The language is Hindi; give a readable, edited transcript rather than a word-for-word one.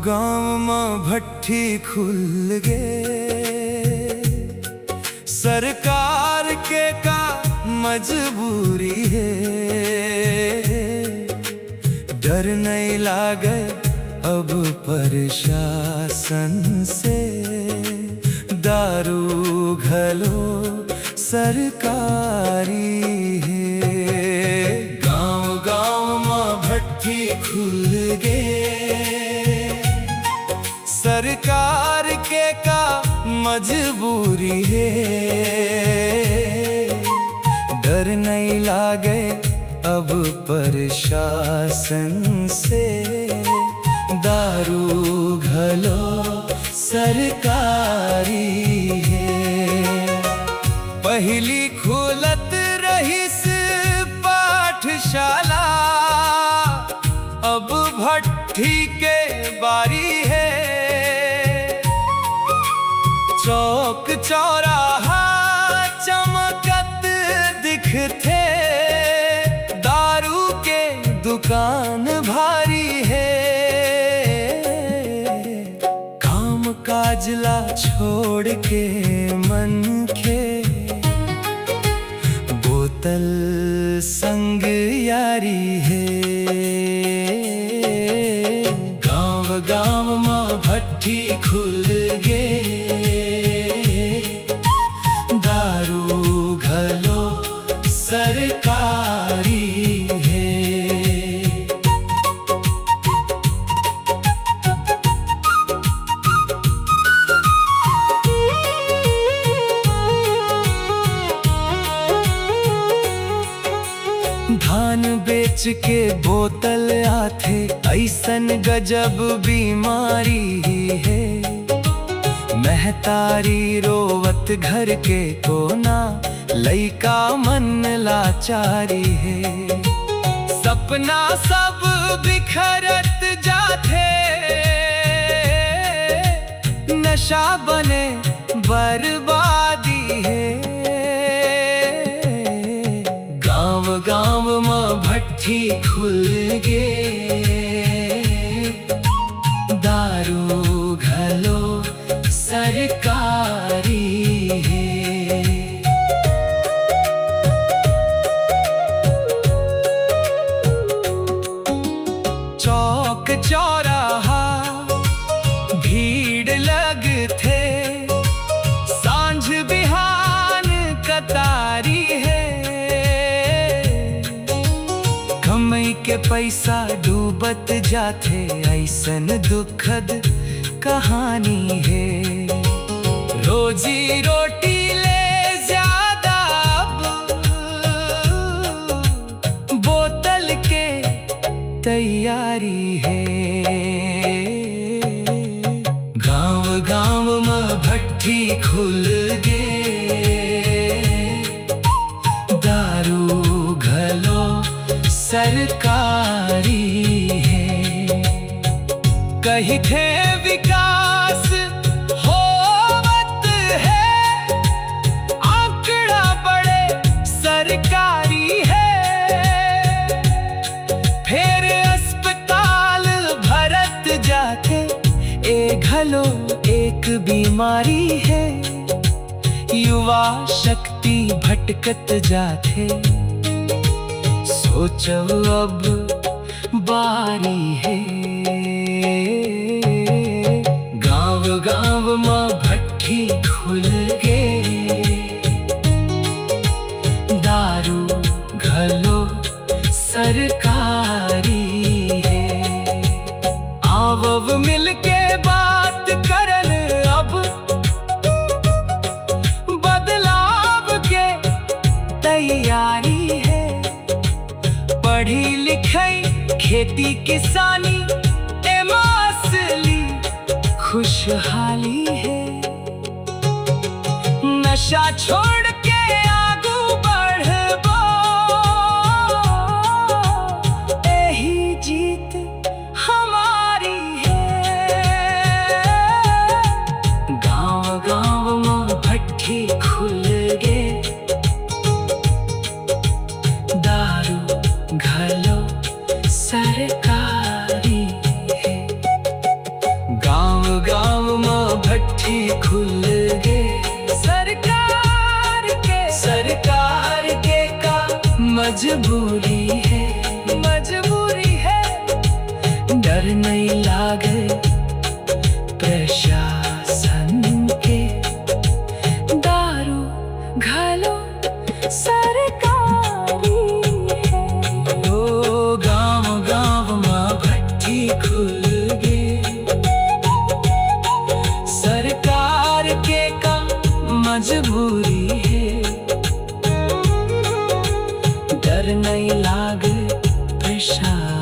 गाँव में भट्ठी खुल गे, सरकार के का मजबूरी है। डर नहीं लागे अब प्रशासन से, दारू घलो सरकारी है। गाँव गाँव में भट्ठी खुल गे, सरकार के का मजबूरी है। डर नहीं लागे अब प्रशासन से, दारू घलो सरकारी है। पहली खुलत रहीस पाठशाला, अब भट्ठी के बारी है। चौक चौराहा चमकत दिखते, दारू के दुकान भारी है। काम काजला छोड़ के मन के, बोतल संग यारी है। गाँव गाँव में भट्ठी खुल गे, दारू घलो सरकारी है। धान बेच के बोतल आथे, ऐसन गजब बीमारी है। महतारी रोवत घर के कोना, लइका मन लाचारी है। सपना सब बिखरत जाते, नशा बने बर्बादी है। गाँव गाँव में भट्ठी खुल गे, दारू घलो सरकारी है। चौक चौराहा भीड़ लगथे, सांझ बिहान कतारी है। कमाई के पैसा डूबत जाथे, ऐसन दुखद कहानी है। रोजी रोटी ले ज्यादा बोतल के तैयारी है। गाँव गाँव में भट्ठी खुल गे, दारू घलो सरकारी है। कही थे विकास होवत है, आंकड़ा बड़े सरकारी है। फिर अस्पताल भरत जाके, ए घलो एक बीमारी है। युवा शक्ति भटकत जाते, सोचो अब बारी है। गाँव गाँव में भट्ठी खुल गे, दारू घलो सरकारी है। आवव मिलके बात करन अब बदलाव के तैयारी है। पढ़ी लिखी खेती किसानी खुशहाली है। नशा छोड़ के आगू बढ़बो, यही जीत हमारी है। गाँव गाँव में भट्ठी खुल गे, दारू घलो सरकारी है। गाँव गाँव में भट्ठी खुल गे, सरकार के का मजबूरी है। डर नहीं लागे प्रशासन के, दारू घलो सरकारी है। ओ गाँव गाँव में भट्ठी खुल गे, सरकार के का मजबूरी है। डर नहीं लागे प्रशासन